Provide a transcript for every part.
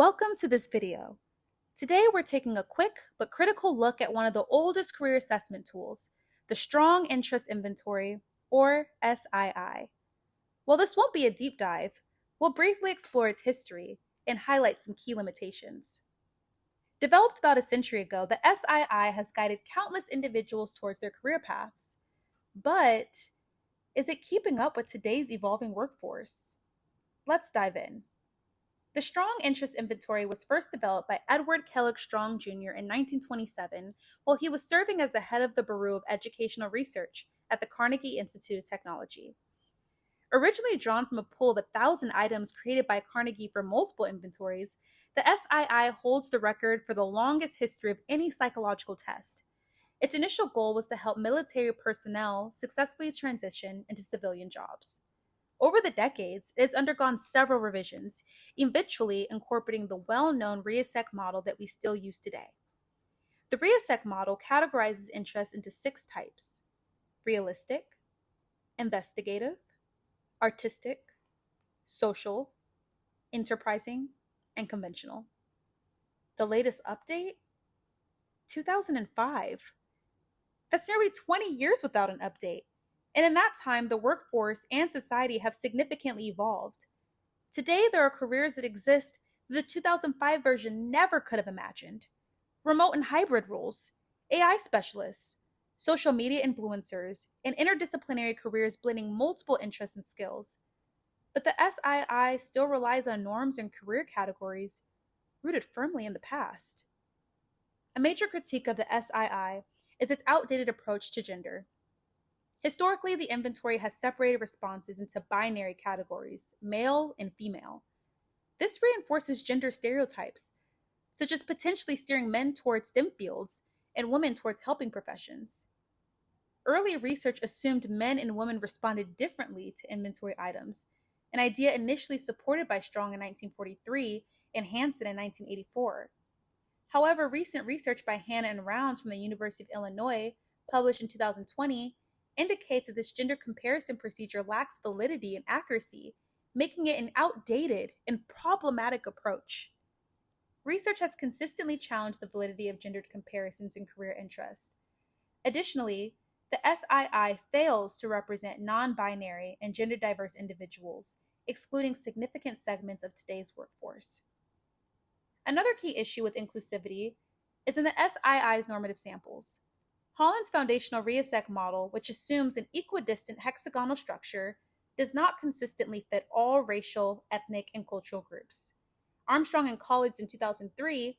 Welcome to this video. Today we're taking a quick but critical look at one of the oldest career assessment tools, the Strong Interest Inventory, or SII. While this won't be a deep dive, we'll briefly explore its history and highlight some key limitations. Developed about a century ago, the SII has guided countless individuals towards their career paths. But is it keeping up with today's evolving workforce? Let's dive in. The Strong Interest Inventory was first developed by Edward Kellogg Strong Jr. in 1927 while he was serving as the head of the Bureau of Educational Research at the Carnegie Institute of Technology. Originally drawn from a pool of 1,000 items created by Carnegie for multiple inventories, the SII holds the record for the longest history of any psychological test. Its initial goal was to help military personnel successfully transition into civilian jobs. Over the decades, it has undergone several revisions, eventually incorporating the well-known RIASEC model that we still use today. The RIASEC model categorizes interest into 6 types: realistic, investigative, artistic, social, enterprising, and conventional. The latest update? 2005. That's nearly 20 years without an update. And in that time, the workforce and society have significantly evolved. Today, there are careers that exist that the 2005 version never could have imagined. Remote and hybrid roles, AI specialists, social media influencers, and interdisciplinary careers blending multiple interests and skills. But the SII still relies on norms and career categories rooted firmly in the past. A major critique of the SII is its outdated approach to gender. Historically, the inventory has separated responses into binary categories, male and female. This reinforces gender stereotypes, such as potentially steering men towards STEM fields and women towards helping professions. Early research assumed men and women responded differently to inventory items, an idea initially supported by Strong in 1943 and Hansen in 1984. However, recent research by Hanna and Rounds from the University of Illinois, published in 2020, indicates that this gender comparison procedure lacks validity and accuracy, making it an outdated and problematic approach. Research has consistently challenged the validity of gendered comparisons in career interests. Additionally, the SII fails to represent non-binary and gender-diverse individuals, excluding significant segments of today's workforce. Another key issue with inclusivity is in the SII's normative samples. Holland's foundational RIASEC model, which assumes an equidistant hexagonal structure, does not consistently fit all racial, ethnic, and cultural groups. Armstrong and colleagues in 2003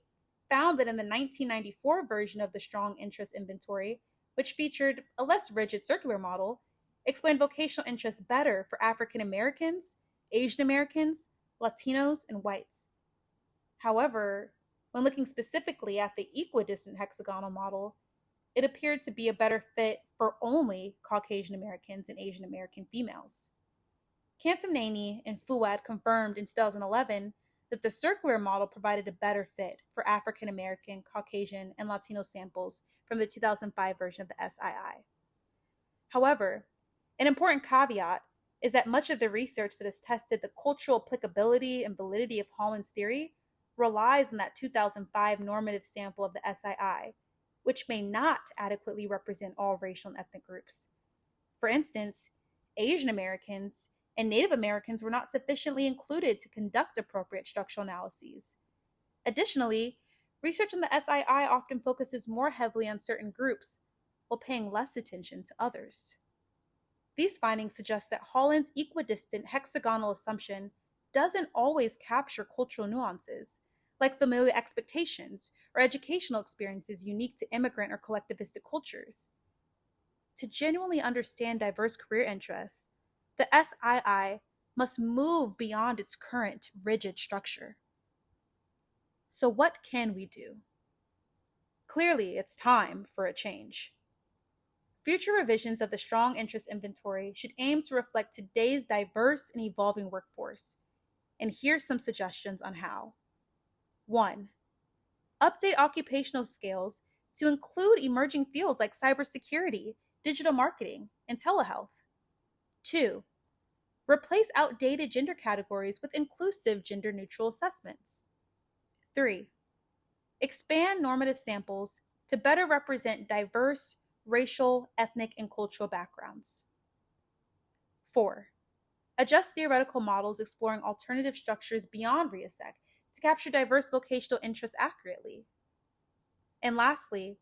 found that in the 1994 version of the Strong Interest Inventory, which featured a less rigid circular model, explained vocational interests better for African Americans, Asian Americans, Latinos, and whites. However, when looking specifically at the equidistant hexagonal model, it appeared to be a better fit for only Caucasian Americans and Asian American females. Cantamnani and Fuad confirmed in 2011 that the circular model provided a better fit for African American, Caucasian, and Latino samples from the 2005 version of the SII. However, an important caveat is that much of the research that has tested the cultural applicability and validity of Holland's theory relies on that 2005 normative sample of the SII, which may not adequately represent all racial and ethnic groups. For instance, Asian Americans and Native Americans were not sufficiently included to conduct appropriate structural analyses. Additionally, research on the SII often focuses more heavily on certain groups while paying less attention to others. These findings suggest that Holland's equidistant hexagonal assumption doesn't always capture cultural nuances, like familiar expectations or educational experiences unique to immigrant or collectivistic cultures. To genuinely understand diverse career interests, the SII must move beyond its current rigid structure. So what can we do? Clearly, it's time for a change. Future revisions of the Strong Interest Inventory should aim to reflect today's diverse and evolving workforce. And here's some suggestions on how. 1. Update occupational skills to include emerging fields like cybersecurity, digital marketing, and telehealth. 2. Replace outdated gender categories with inclusive gender-neutral assessments. 3. Expand normative samples to better represent diverse racial, ethnic, and cultural backgrounds. 4. Adjust theoretical models exploring alternative structures beyond RIASEC to capture diverse vocational interests accurately. And lastly,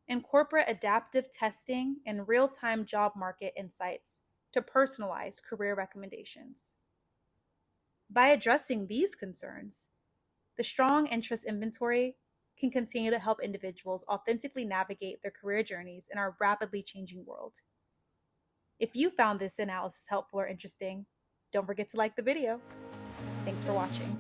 incorporate adaptive testing and real-time job market insights to personalize career recommendations. By addressing these concerns, the strong interest inventory can continue to help individuals authentically navigate their career journeys in our rapidly changing world. If you found this analysis helpful or interesting, don't forget to like the video. Thanks for watching.